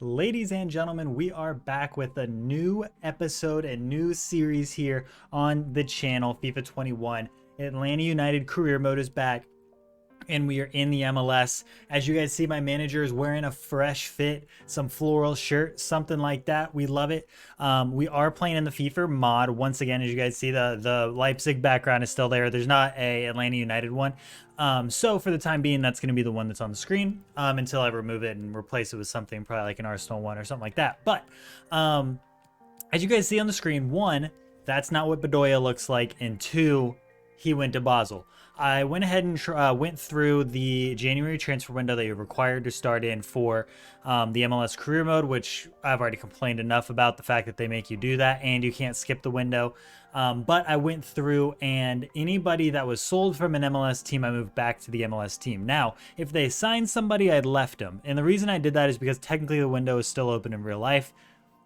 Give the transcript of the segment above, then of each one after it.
Ladies and gentlemen, we are back with a new episode and new series here on the channel. FIFA 21 Atlanta United career mode is back and we are in the MLS. As you guys see, my manager is wearing a fresh fit, some floral shirt, something like that. We love it. We are playing in the FIFA mod. Once again, as you guys see, the Leipzig background is still there. There's not a Atlanta United one. So for the time being, that's going to be the one that's on the screen until I remove it and replace it with something probably like an Arsenal one or something like that. But as you guys see on the screen, one, that's not what Bedoya looks like, and two, he went to Basel. I went ahead and went through the January transfer window that you're required to start in for the MLS career mode, which I've already complained enough about the fact that they make you do that and you can't skip the window. But I went through, and anybody that was sold from an MLS team, I moved back to the MLS team. Now, if they signed somebody, I'd left them. And the reason I did that is because technically the window is still open in real life.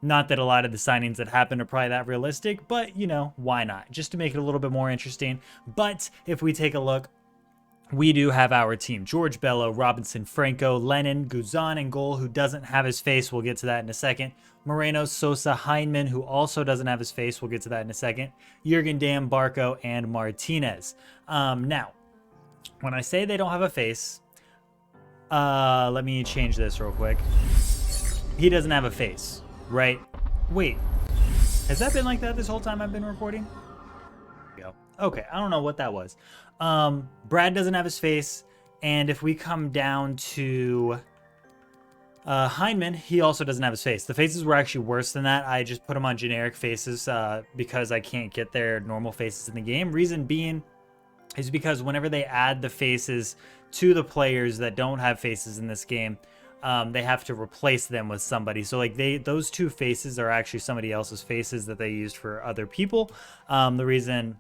Not that a lot of the signings that happen are probably that realistic, but, you know, why not? Just to make it a little bit more interesting. But if we take a look, we do have our team. George Bello, Robinson, Franco, Lennon, Guzan in goal, who doesn't have his face. We'll get to that in a second. Moreno, Sosa, Heinemann, who also doesn't have his face. We'll get to that in a second. Jurgen Damm, Barco, and Martinez. Now, when I say they don't have a face, let me change this real quick. He doesn't have a face. Right? Wait, has that been like that this whole time I've been recording? Okay, I don't know what that was. Brad doesn't have his face, and if we come down to Heinemann, he also doesn't have his face. The faces were actually worse than that. I just put them on generic faces because I can't get their normal faces in the game. Reason being is because whenever they add the faces to the players that don't have faces in this game, they have to replace them with somebody. So like those two faces are actually somebody else's faces that they used for other people. The reason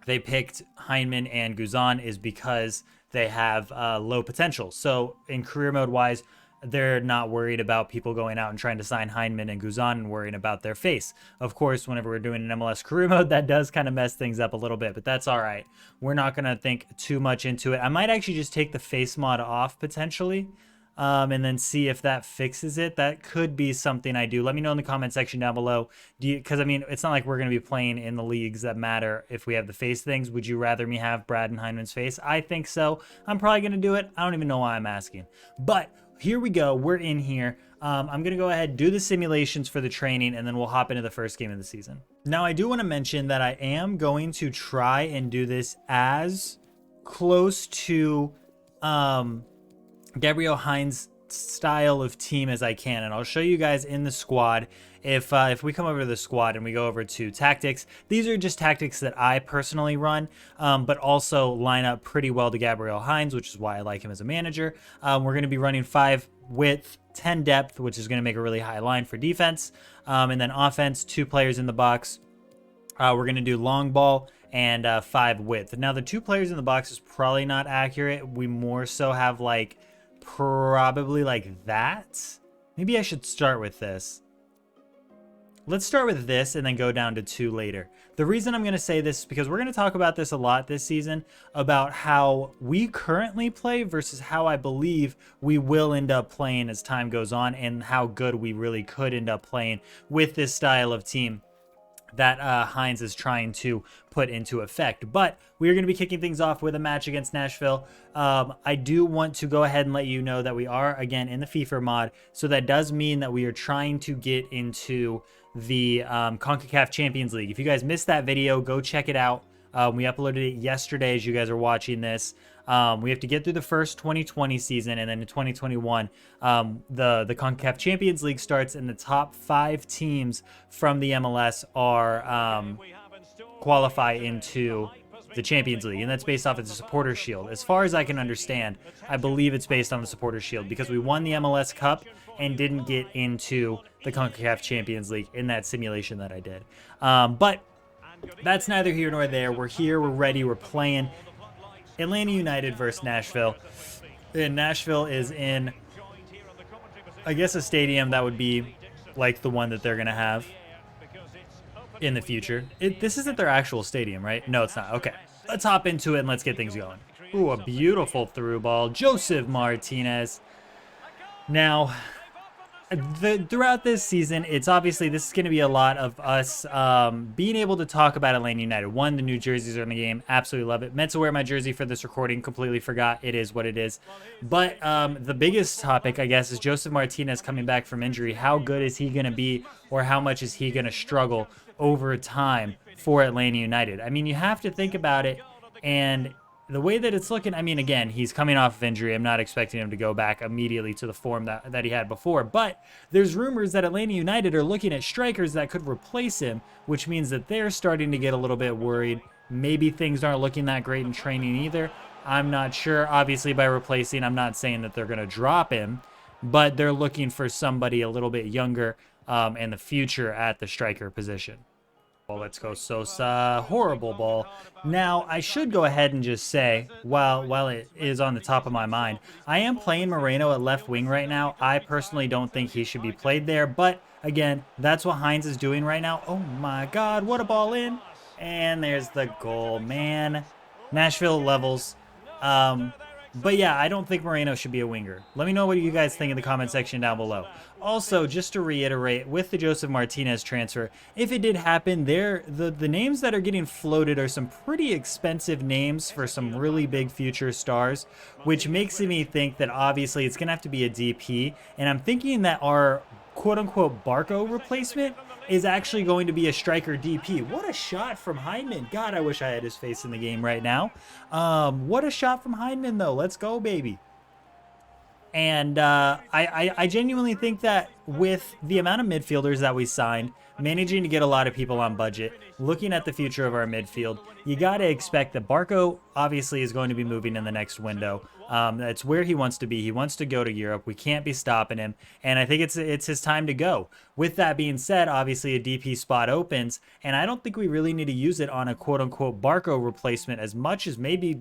they picked Heinemann and Guzan is because they have low potential. So in career mode wise, they're not worried about people going out and trying to sign Heinemann and Guzan and worrying about their face. Of course, whenever we're doing an MLS career mode, that does kind of mess things up a little bit, but that's all right. We're not going to think too much into it. I might actually just take the face mod off potentially. And then see if that fixes it. That could be something I do. Let me know in the comment section down below. Because I mean, it's not like we're going to be playing in the leagues that matter if we have the face things. Would you rather me have Brad and Heinemann's face? I think so. I'm probably going to do it. I don't even know why I'm asking. But here we go. We're in here. I'm going to go ahead, do the simulations for the training, and then we'll hop into the first game of the season. Now, I do want to mention that I am going to try and do this as close to Gabriel Heinz style of team as I can, and I'll show you guys in the squad. If we come over to the squad and we go over to tactics, these are just tactics that I personally run, but also line up pretty well to Gabriel Heinz, which is why I like him as a manager. We're going to be running 5 width, 10 depth, which is going to make a really high line for defense, and then offense, 2 players in the box. We're going to do long ball and 5 width. Now the 2 players in the box is probably not accurate. We more so have like probably like that. Maybe I should start with this. Let's start with this and then go down to 2 later. The reason I'm going to say this is because we're going to talk about this a lot this season, about how we currently play versus how I believe we will end up playing as time goes on, and how good we really could end up playing with this style of team that Heinz is trying to put into effect. But we are going to be kicking things off with a match against Nashville. I do want to go ahead and let you know that we are, again, in the FIFA mod. So that does mean that we are trying to get into the CONCACAF Champions League. If you guys missed that video, go check it out. We uploaded it yesterday as you guys are watching this. We have to get through the first 2020 season, and then in 2021, the CONCACAF Champions League starts, and the top 5 teams from the MLS are qualify into the Champions League, and that's based off of the Supporter Shield. As far as I can understand, I believe it's based on the Supporter Shield because we won the MLS Cup and didn't get into the CONCACAF Champions League in that simulation that I did. But that's neither here nor there. We're here, we're ready, we're playing. Atlanta United versus Nashville. And Nashville is in, I guess, a stadium that would be like the one that they're going to have in the future. This isn't their actual stadium, right? No, it's not. Okay, let's hop into it and let's get things going. Ooh, a beautiful through ball. Joseph Martinez. Now, throughout this season, it's obviously this is going to be a lot of us being able to talk about Atlanta United. One, the new jerseys are in the game. Absolutely love it. Meant to wear my jersey for this recording. Completely forgot. It is what it is. But the biggest topic, I guess, is Josef Martinez coming back from injury. How good is he going to be, or how much is he going to struggle over time for Atlanta United? I mean, you have to think about it, and the way that it's looking, I mean, again, he's coming off of injury. I'm not expecting him to go back immediately to the form that he had before. But there's rumors that Atlanta United are looking at strikers that could replace him, which means that they're starting to get a little bit worried. Maybe things aren't looking that great in training either. I'm not sure. Obviously, by replacing, I'm not saying that they're going to drop him, but they're looking for somebody a little bit younger in the future at the striker position. Let's go Sosa. Horrible ball. Now, I should go ahead and just say, while it is on the top of my mind, I am playing Moreno at left wing right now. I personally don't think he should be played there, but again, that's what Hines is doing right now. Oh my God, what a ball in. And there's the goal, man. Nashville levels. But yeah, I don't think Moreno should be a winger. Let me know what you guys think in the comment section down below. Also, just to reiterate, with the Josef Martinez transfer, if it did happen, the names that are getting floated are some pretty expensive names for some really big future stars, which makes me think that obviously it's going to have to be a DP. And I'm thinking that our quote-unquote Barco replacement is actually going to be a striker DP. What a shot from Hindman. God, I wish I had his face in the game right now. What a shot from Hindman, though. Let's go, baby. And I genuinely think that with the amount of midfielders that we signed, managing to get a lot of people on budget, looking at the future of our midfield, you got to expect that Barco obviously is going to be moving in the next window. That's where he wants to be. He wants to go to Europe. We can't be stopping him. And I think it's his time to go. With that being said, obviously a DP spot opens, and I don't think we really need to use it on a quote-unquote Barco replacement as much as maybe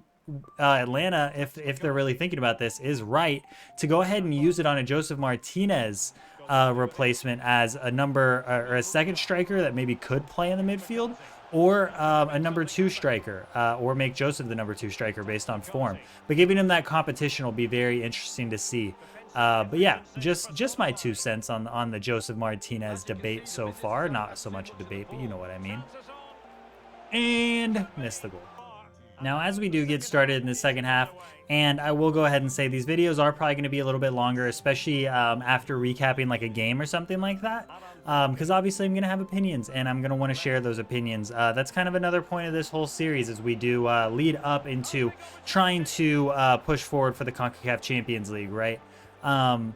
Atlanta, if they're really thinking about this, is right to go ahead and use it on a Josef Martinez replacement as a number or a second striker that maybe could play in the midfield, or a number 2 striker, or make Josef the number 2 striker based on form. But giving him that competition will be very interesting to see. But yeah, just my 2 cents on the Josef Martinez debate so far. Not so much a debate, but you know what I mean. And missed the goal. Now, as we do get started in the second half, and I will go ahead and say these videos are probably going to be a little bit longer, especially after recapping like a game or something like that, because obviously I'm going to have opinions, and I'm going to want to share those opinions. That's kind of another point of this whole series as we do lead up into trying to push forward for the CONCACAF Champions League, right? I'd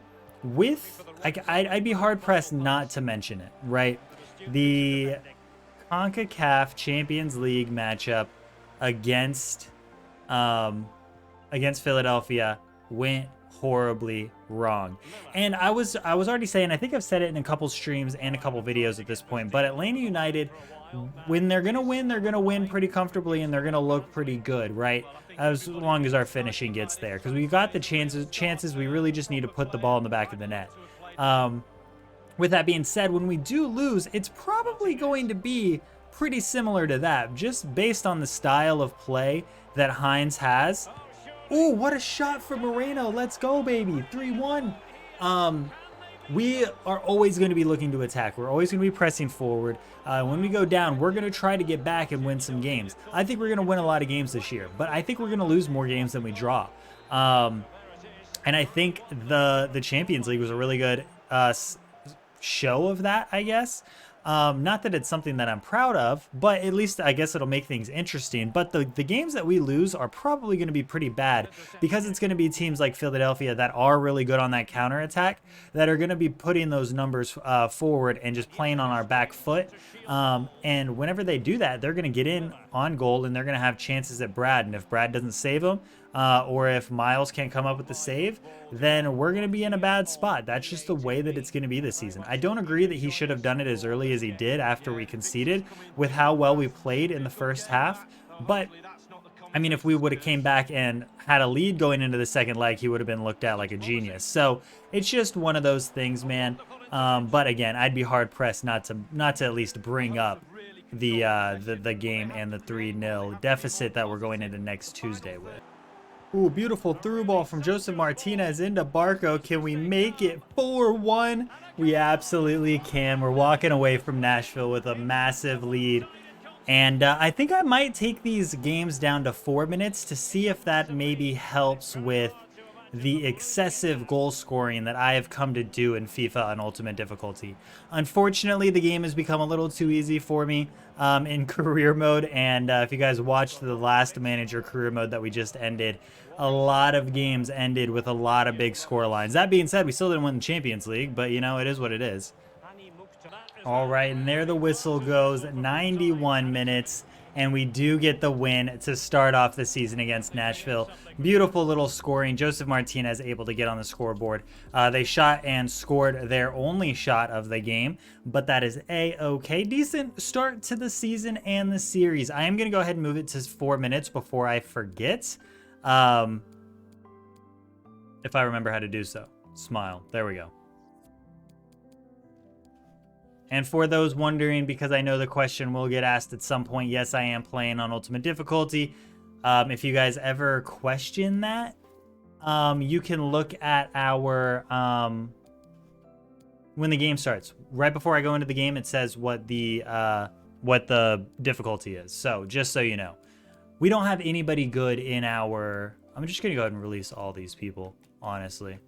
be hard-pressed not to mention it, right? The CONCACAF Champions League matchup against Philadelphia went horribly wrong. And I was already saying, I think I've said it in a couple streams and a couple videos at this point, but Atlanta United, when they're gonna win pretty comfortably, and they're gonna look pretty good, right? As long as our finishing gets there, because we got the chances. We really just need to put the ball in the back of the net. With that being said, when we do lose, it's probably going to be pretty similar to that, just based on the style of play that Hines has. Oh, what a shot for Moreno. Let's go, baby. 3-1. We are always going to be looking to attack. We're always going to be pressing forward. When we go down, we're going to try to get back and win some games. I think we're going to win a lot of games this year, but I think we're going to lose more games than we draw. And I think the Champions League was a really good show of that, I guess. Not that it's something that I'm proud of, but at least I guess it'll make things interesting. But the games that we lose are probably going to be pretty bad, because it's going to be teams like Philadelphia that are really good on that counterattack, that are going to be putting those numbers forward and just playing on our back foot. And whenever they do that, they're going to get in on goal, and they're going to have chances at Brad. And if Brad doesn't save them, or if Miles can't come up with the save, then we're going to be in a bad spot. That's just the way that it's going to be this season. I don't agree that he should have done it as early as he did after we conceded, with how well we played in the first half. But I mean, if we would have came back and had a lead going into the second leg, he would have been looked at like a genius. So it's just one of those things, man. But again, I'd be hard pressed not to at least bring up the game and the 3-0 deficit that we're going into next Tuesday with. Ooh, beautiful through ball from Joseph Martinez into Barco. Can we make it 4-1? We absolutely can. We're walking away from Nashville with a massive lead. And I think I might take these games down to 4 minutes to see if that maybe helps with the excessive goal scoring that I have come to do in FIFA on Ultimate Difficulty. Unfortunately, the game has become a little too easy for me in career mode, and if you guys watched the last manager career mode that we just ended, a lot of games ended with a lot of big score lines. That being said, we still didn't win the Champions League, but you know, it is what it is. All right, and there the whistle goes, 91 minutes. And we do get the win to start off the season against Nashville. Beautiful little scoring. Joseph Martinez able to get on the scoreboard. They shot and scored their only shot of the game, but that is a-okay. Decent start to the season and the series. I am going to go ahead and move it to 4 minutes before I forget. If I remember how to do so. Smile. There we go. And for those wondering, because I know the question will get asked at some point, yes, I am playing on Ultimate Difficulty. If you guys ever question that, you can look at our, when the game starts. Right before I go into the game, it says what the difficulty is. So, just so you know. We don't have anybody good in our... I'm just going to go ahead and release all these people, honestly.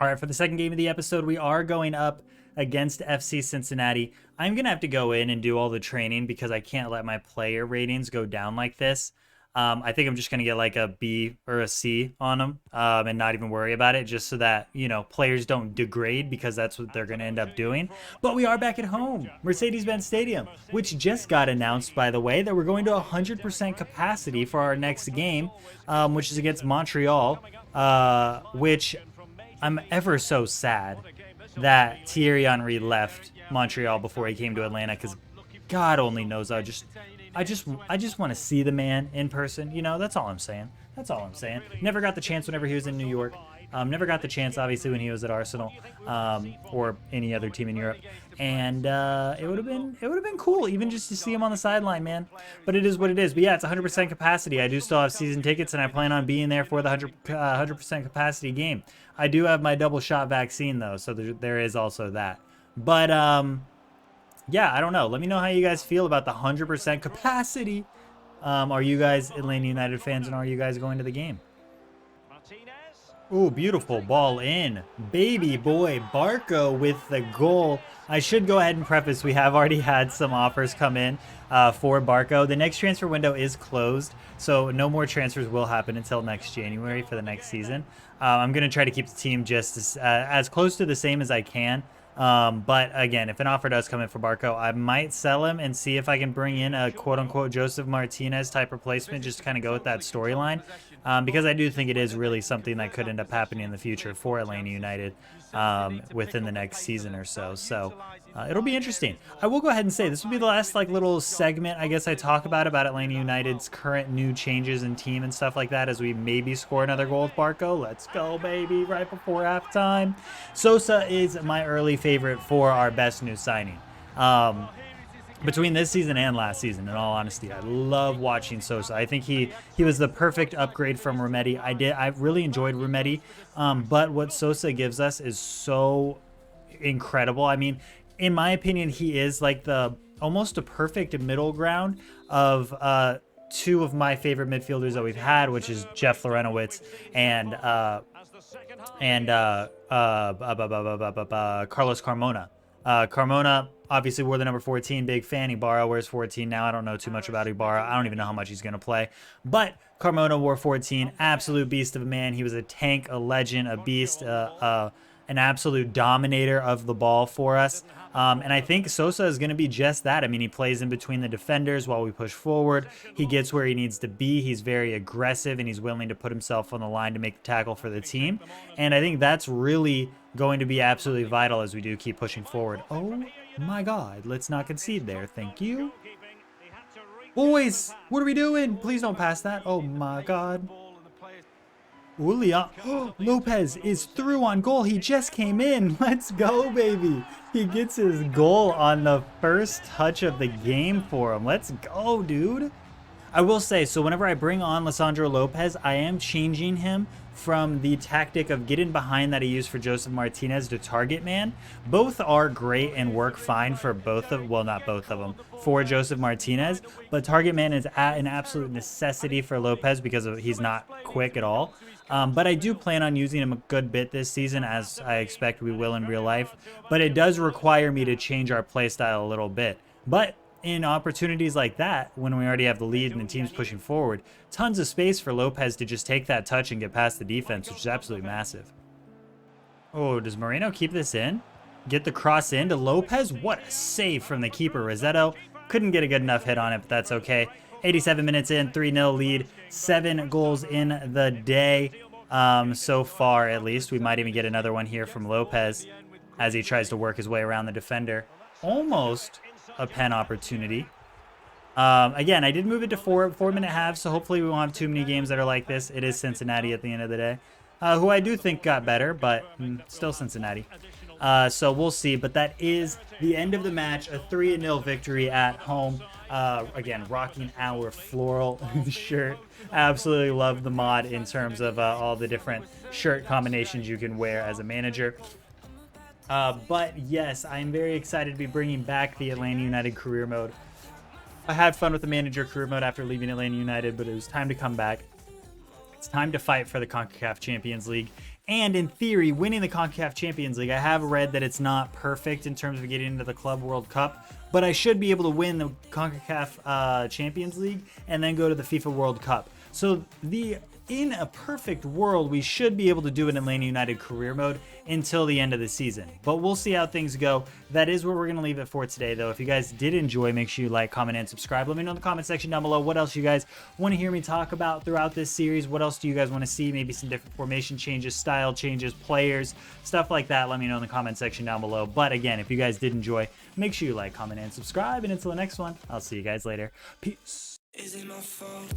All right, for the second game of the episode, we are going up against FC Cincinnati. I'm going to have to go in and do all the training because I can't let my player ratings go down like this. I think I'm just going to get like a B or a C on them and not even worry about it, just so that, you know, players don't degrade, because that's what they're going to end up doing. But we are back at home, Mercedes-Benz Stadium, which just got announced, by the way, that we're going to 100% capacity for our next game, which is against Montreal, which I'm ever so sad that Thierry Henry left Montreal before he came to Atlanta, because God only knows I just want to see the man in person. You know, that's all I'm saying. That's all I'm saying. Never got the chance whenever he was in New York. Never got the chance, obviously, when he was at Arsenal or any other team in Europe. And it would have been cool, even just to see him on the sideline, man. But it is what it is. But yeah, it's 100% capacity. I do still have season tickets, and I plan on being there for the 100% capacity game. I do have my double shot vaccine, though, so there is also that. But yeah, I don't know. Let me know how you guys feel about the 100% capacity. Are you guys Atlanta United fans, and are you guys going to the game? Ooh, beautiful ball in. Baby boy Barco with the goal. I should go ahead and preface, we have already had some offers come in for Barco. The next transfer window is closed, so no more transfers will happen until next January for the next season. I'm going to try to keep the team just as close to the same as I can. But again, if an offer does come in for Barco, I might sell him and see if I can bring in a quote-unquote Joseph Martinez type replacement, just to kind of go with that storyline, because I do think it is really something that could end up happening in the future for Atlanta United within the next season or so. So it'll be interesting. I will go ahead and say this will be the last like little segment I guess I talk about Atlanta United's current new changes in team and stuff like that, as we maybe score another goal with Barco. Let's go, baby, right before halftime. Sosa is my early favorite for our best new signing. Between this season and last season, in all honesty, I love watching Sosa. I think he was the perfect upgrade from Remedi. I really enjoyed Remedi, but what Sosa gives us is so incredible. I mean, in my opinion, he is like almost a perfect middle ground of two of my favorite midfielders that we've had, which is Jeff Lorenowitz and Carlos Carmona. Carmona obviously wore the number 14, big fan. Ibarra wears 14 now. I don't know too much about Ibarra. I don't even know how much he's going to play. But Carmona wore 14, absolute beast of a man. He was a tank, a legend, a beast, an absolute dominator of the ball for us. And I think Sosa is going to be just that. I mean, he plays in between the defenders while we push forward. He gets where he needs to be. He's very aggressive, and he's willing to put himself on the line to make the tackle for the team. And I think that's really going to be absolutely vital as we do keep pushing forward. Oh my God, let's not concede there. Thank you. Boys, what are we doing? Please don't pass that. Oh my God. Leon Lopez is through on goal. He just came in. Let's go, baby. He gets his goal on the first touch of the game for him. Let's go, dude. I will say, so whenever I bring on Lisandro Lopez, I am changing him from the tactic of get in behind that I used for Joseph Martinez to target man. Both are great and work fine for both of, well, not both of them, for Joseph Martinez, but target man is an absolute necessity for Lopez because he's not quick at all. But I do plan on using him a good bit this season, as I expect we will in real life. But it does require me to change our play style a little bit. But in opportunities like that, when we already have the lead and the team's pushing forward, tons of space for Lopez to just take that touch and get past the defense, which is absolutely massive. Oh, does Moreno keep this in? Get the cross into Lopez? What a save from the keeper, Rossetto. Couldn't get a good enough hit on it, but that's okay. 87 minutes in, 3-0 lead, 7 goals in the day so far, at least. We might even get another one here from Lopez as he tries to work his way around the defender. Almost a pen opportunity. Again, I did move it to 4-minute halves, so hopefully we won't have too many games that are like this. It is Cincinnati at the end of the day, who I do think got better, but still Cincinnati. So we'll see, but that is the end of the match, a 3-0 victory at home. Again, rocking our floral shirt. Absolutely love the mod in terms of all the different shirt combinations you can wear as a manager. But yes, I'm very excited to be bringing back the Atlanta United career mode. I had fun with the manager career mode after leaving Atlanta United, but it was time to come back. It's time to fight for the CONCACAF Champions League. And in theory, winning the CONCACAF Champions League, I have read that it's not perfect in terms of getting into the Club World Cup, but I should be able to win the CONCACAF Champions League and then go to the FIFA World Cup. So in a perfect world, we should be able to do an Atlanta United career mode until the end of the season. But we'll see how things go. That is where we're going to leave it for today, though. If you guys did enjoy, make sure you like, comment, and subscribe. Let me know in the comment section down below what else you guys want to hear me talk about throughout this series. What else do you guys want to see? Maybe some different formation changes, style changes, players, stuff like that. Let me know in the comment section down below. But again, if you guys did enjoy, make sure you like, comment, and subscribe. And until the next one, I'll see you guys later. Peace. Is it my fault?